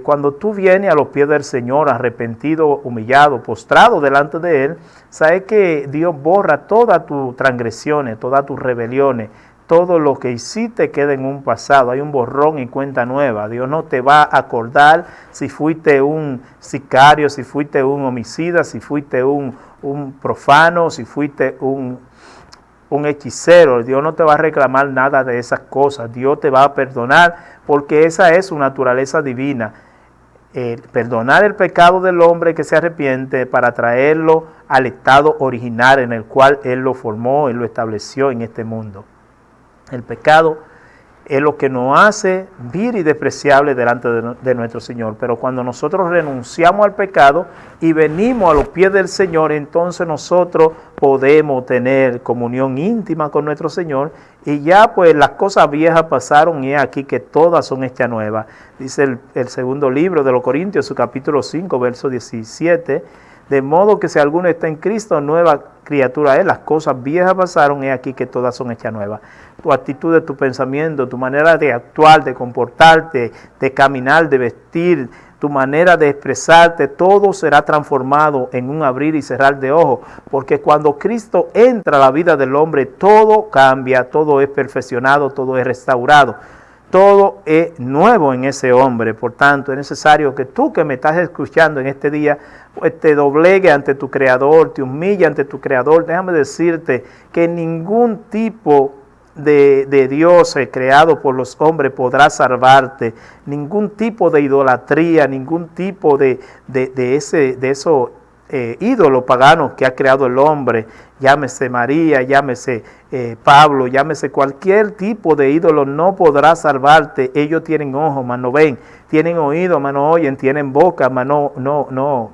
S2: Cuando tú vienes a los pies del Señor arrepentido, humillado, postrado delante de Él, sabes que Dios borra todas tus transgresiones, todas tus rebeliones. Todo lo que hiciste queda en un pasado, hay un borrón y cuenta nueva. Dios no te va a acordar si fuiste un sicario, si fuiste un homicida, si fuiste un profano, si fuiste un hechicero. Dios no te va a reclamar nada de esas cosas. Dios te va a perdonar porque esa es su naturaleza divina. Perdonar el pecado del hombre que se arrepiente para traerlo al estado original en el cual Él lo formó, Él lo estableció en este mundo. El pecado es lo que nos hace vil y despreciable delante de nuestro Señor. Pero cuando nosotros renunciamos al pecado y venimos a los pies del Señor, entonces nosotros podemos tener comunión íntima con nuestro Señor. Y ya pues las cosas viejas pasaron y aquí que todas son hechas nuevas. Dice el segundo libro de los Corintios, su capítulo 5, verso 17. De modo que si alguno está en Cristo, nueva criatura es. Las cosas viejas pasaron, es aquí que todas son hechas nuevas. Tu actitud, tu pensamiento, tu manera de actuar, de comportarte, de caminar, de vestir, tu manera de expresarte, todo será transformado en un abrir y cerrar de ojos, porque cuando Cristo entra a la vida del hombre, todo cambia, todo es perfeccionado, todo es restaurado, todo es nuevo en ese hombre. Por tanto, es necesario que tú que me estás escuchando en este día, pues te doblegue ante tu Creador, te humille ante tu Creador. Déjame decirte que ningún tipo de Dios creado por los hombres podrá salvarte, ningún tipo de idolatría, ningún tipo de esos ídolos paganos que ha creado el hombre, llámese María, llámese Pablo, llámese cualquier tipo de ídolo, no podrá salvarte. Ellos tienen ojos, mas no ven, tienen oídos, mas no oyen, tienen boca, mas no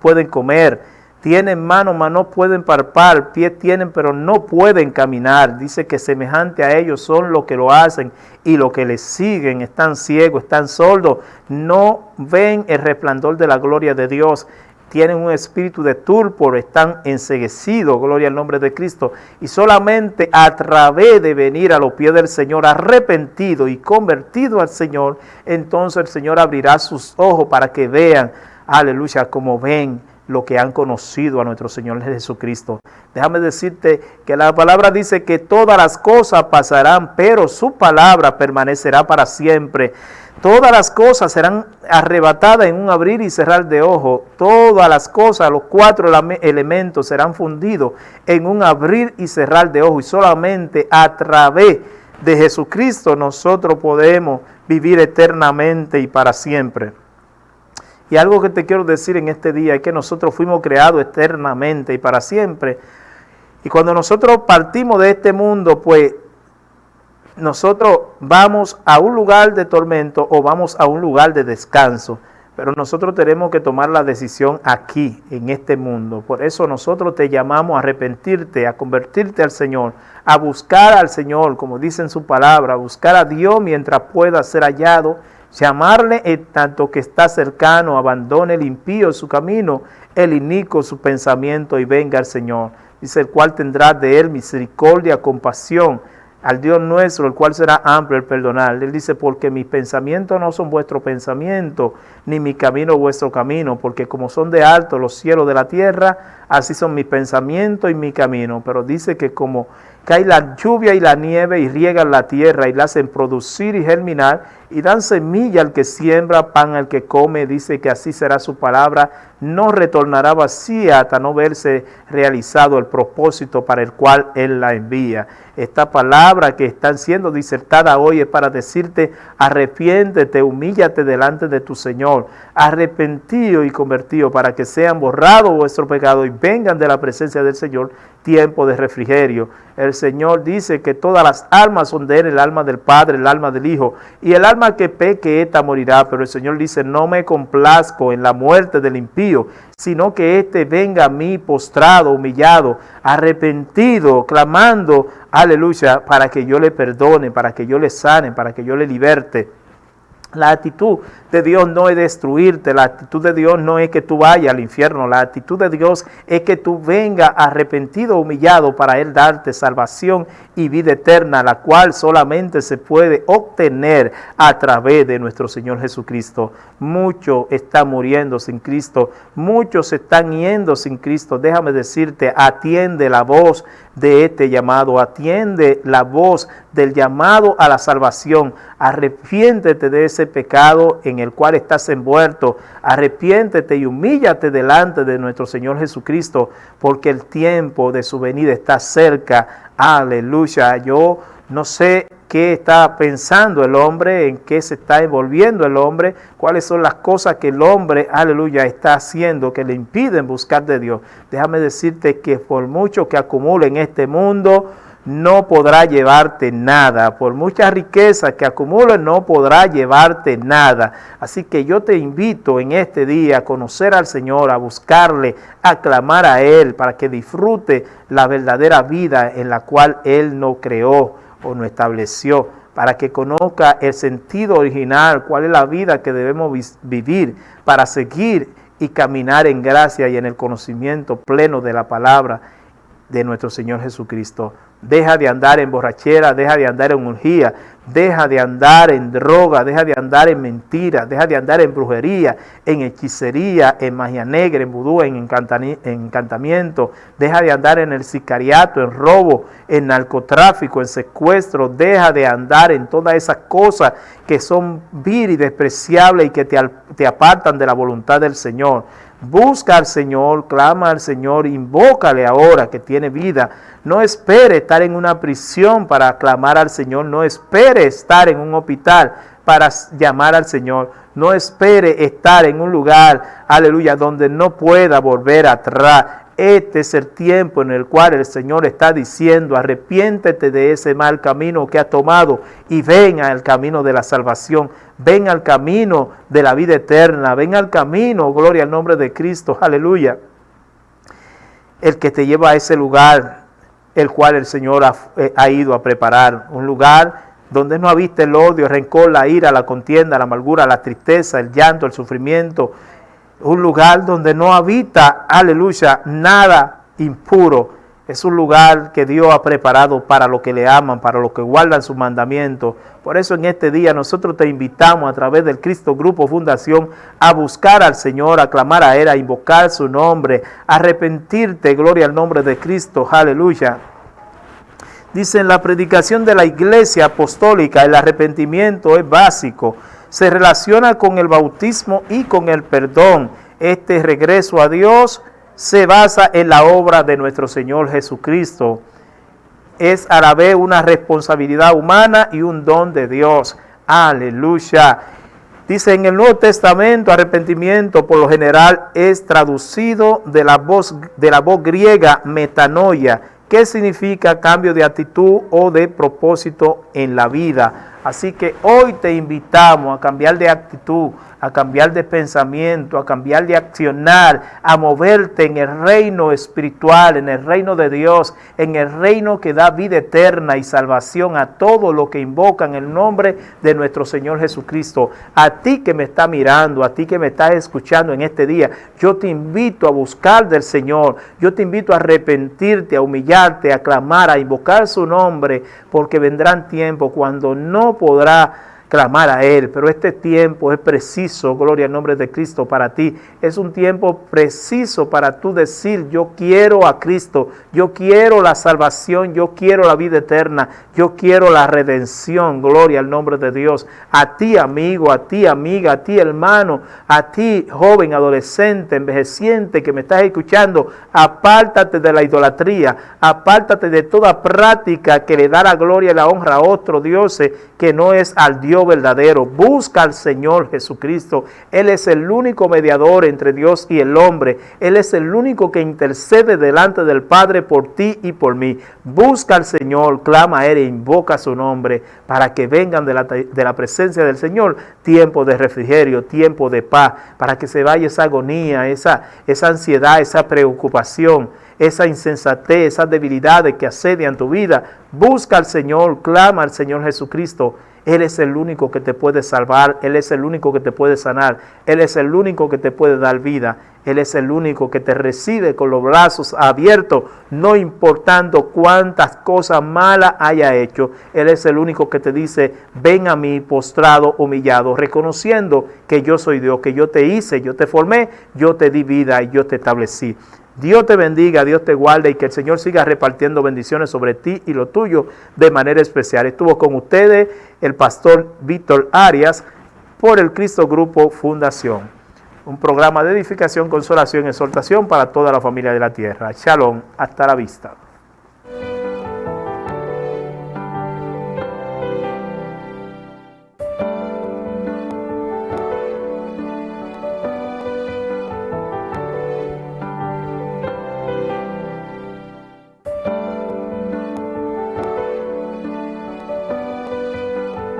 S2: pueden comer. Tienen manos, mas no pueden palpar, pies tienen, pero no pueden caminar. Dice que semejante a ellos son los que lo hacen y los que les siguen. Están ciegos, están sordos, no ven el resplandor de la gloria de Dios. Tienen un espíritu de torpor, están enceguecidos, gloria al nombre de Cristo. Y solamente a través de venir a los pies del Señor, arrepentido y convertido al Señor, entonces el Señor abrirá sus ojos para que vean, aleluya, como ven lo que han conocido a nuestro Señor Jesucristo. Déjame decirte que la palabra dice que todas las cosas pasarán, pero su palabra permanecerá para siempre. Todas las cosas serán arrebatadas en un abrir y cerrar de ojos. Todas las cosas, los 4 elementos serán fundidos en un abrir y cerrar de ojos. Y solamente a través de Jesucristo nosotros podemos vivir eternamente y para siempre. Y algo que te quiero decir en este día es que nosotros fuimos creados eternamente y para siempre. Y cuando nosotros partimos de este mundo, pues nosotros vamos a un lugar de tormento o vamos a un lugar de descanso. Pero nosotros tenemos que tomar la decisión aquí, en este mundo. Por eso nosotros te llamamos a arrepentirte, a convertirte al Señor, a buscar al Señor, como dice en su palabra, a buscar a Dios mientras pueda ser hallado, llamarle en tanto que está cercano, abandone el impío su camino, el inicuo su pensamiento y venga al Señor. Dice, el cual tendrá de él misericordia, compasión, al Dios nuestro, el cual será amplio el perdonar. Él dice, porque mis pensamientos no son vuestros pensamientos, ni mi camino vuestro camino, porque como son de alto los cielos de la tierra, así son mis pensamientos y mi camino. Pero dice que como cae la lluvia y la nieve y riegan la tierra y la hacen producir y germinar, y dan semilla al que siembra, pan al que come, dice que así será su palabra, no retornará vacía hasta no verse realizado el propósito para el cual Él la envía. Esta palabra que está siendo disertada hoy es para decirte, arrepiéntete, humíllate delante de tu Señor, arrepentido y convertido para que sean borrados vuestros pecados y vengan de la presencia del Señor tiempo de refrigerio. El Señor dice que todas las almas son de Él, el alma del Padre, el alma del Hijo, y el alma que peque, esta morirá. Pero el Señor dice, no me complazco en la muerte del impío, sino que éste venga a mí postrado, humillado, arrepentido, clamando, aleluya, para que yo le perdone, para que yo le sane, para que yo le liberte. La actitud de Dios no es destruirte, la actitud de Dios no es que tú vayas al infierno, la actitud de Dios es que tú vengas arrepentido, humillado, para Él darte salvación y vida eterna, la cual solamente se puede obtener a través de nuestro Señor Jesucristo. Muchos están muriendo sin Cristo, muchos están yendo sin Cristo. Déjame decirte, atiende la voz de este llamado, atiende la voz del llamado a la salvación, arrepiéntete de ese pecado en el cual estás envuelto, arrepiéntete y humíllate delante de nuestro Señor Jesucristo, porque el tiempo de su venida está cerca. Aleluya. Yo no sé qué está pensando el hombre, en qué se está envolviendo el hombre, cuáles son las cosas que el hombre, aleluya, está haciendo que le impiden buscar de Dios. Déjame decirte que por mucho que acumule en este mundo, no podrá llevarte nada. Por mucha riqueza que acumule, no podrá llevarte nada. Así que yo te invito en este día a conocer al Señor, a buscarle, a clamar a Él, para que disfrute la verdadera vida en la cual Él no creó o no estableció, para que conozca el sentido original, cuál es la vida que debemos vivir para seguir y caminar en gracia y en el conocimiento pleno de la palabra de nuestro Señor Jesucristo. Deja de andar en borrachera, deja de andar en orgía, Deja de andar en droga, deja de andar en mentiras, deja de andar en brujería, en hechicería, en magia negra, en vudú, en encantamiento. Deja de andar en el sicariato, en robo, en narcotráfico, en secuestro. Deja de andar en todas esas cosas que son vil y despreciables y que te apartan de la voluntad del Señor. Busca al Señor, clama al Señor, invócale ahora que tiene vida. No espere estar en una prisión para clamar al Señor. No espere estar en un hospital para llamar al Señor. No espere estar en un lugar, aleluya, donde no pueda volver atrás. Este es el tiempo en el cual el Señor está diciendo: arrepiéntete de ese mal camino que has tomado y ven al camino de la salvación, ven al camino de la vida eterna, ven al camino, gloria al nombre de Cristo, aleluya. El que te lleva a ese lugar, el cual el Señor ha ido a preparar, un lugar donde no habita el odio, el rencor, la ira, la contienda, la amargura, la tristeza, el llanto, el sufrimiento. Un lugar donde no habita, aleluya, nada impuro. Es un lugar que Dios ha preparado para los que le aman, para los que guardan sus mandamientos. Por eso en este día nosotros te invitamos a través del Cristo Grupo Fundación a buscar al Señor, a clamar a Él, a invocar su nombre, a arrepentirte, gloria al nombre de Cristo, aleluya. Dice en la predicación de la Iglesia Apostólica, el arrepentimiento es básico. Se relaciona con el bautismo y con el perdón. Este regreso a Dios se basa en la obra de nuestro Señor Jesucristo. Es a la vez una responsabilidad humana y un don de Dios. Aleluya. Dice en el Nuevo Testamento, arrepentimiento por lo general es traducido de la voz griega metanoia, que significa cambio de actitud o de propósito en la vida. Así que hoy te invitamos a cambiar de actitud, a cambiar de pensamiento, a cambiar de accionar, a moverte en el reino espiritual, en el reino de Dios, en el reino que da vida eterna y salvación a todos los que invocan el nombre de nuestro Señor Jesucristo. A ti que me está mirando, a ti que me estás escuchando en este día, yo te invito a buscar del Señor, yo te invito a arrepentirte, a humillarte, a clamar, a invocar su nombre, porque vendrán tiempos cuando no podrá clamar a Él, pero este tiempo es preciso, gloria al nombre de Cristo, para ti. Es un tiempo preciso para tú decir: yo quiero a Cristo, yo quiero la salvación, yo quiero la vida eterna, yo quiero la redención, gloria al nombre de Dios. A ti, amigo, a ti, amiga, a ti, hermano, a ti, joven, adolescente, envejeciente que me estás escuchando, apártate de la idolatría, apártate de toda práctica que le da la gloria y la honra a otro Dios que no es al Dios verdadero. Busca al Señor Jesucristo. Él es el único mediador entre Dios y el hombre. Él es el único que intercede delante del Padre por ti y por mí. Busca al Señor, clama a Él e invoca su nombre para que vengan de la presencia del Señor tiempo de refrigerio, tiempo de paz, para que se vaya esa agonía, esa ansiedad, esa preocupación, esa insensatez, esas debilidades que asedian tu vida. Busca al Señor, clama al Señor Jesucristo. Él es el único que te puede salvar, Él es el único que te puede sanar, Él es el único que te puede dar vida, Él es el único que te recibe con los brazos abiertos, no importando cuántas cosas malas haya hecho. Él es el único que te dice: ven a mí postrado, humillado, reconociendo que yo soy Dios, que yo te hice, yo te formé, yo te di vida y yo te establecí. Dios te bendiga, Dios te guarde y que el Señor siga repartiendo bendiciones sobre ti y lo tuyo de manera especial. Estuvo con ustedes el pastor Víctor Arias por el Cristo Grupo Fundación. Un programa de edificación, consolación y exhortación para toda la familia de la tierra. Shalom, hasta la vista.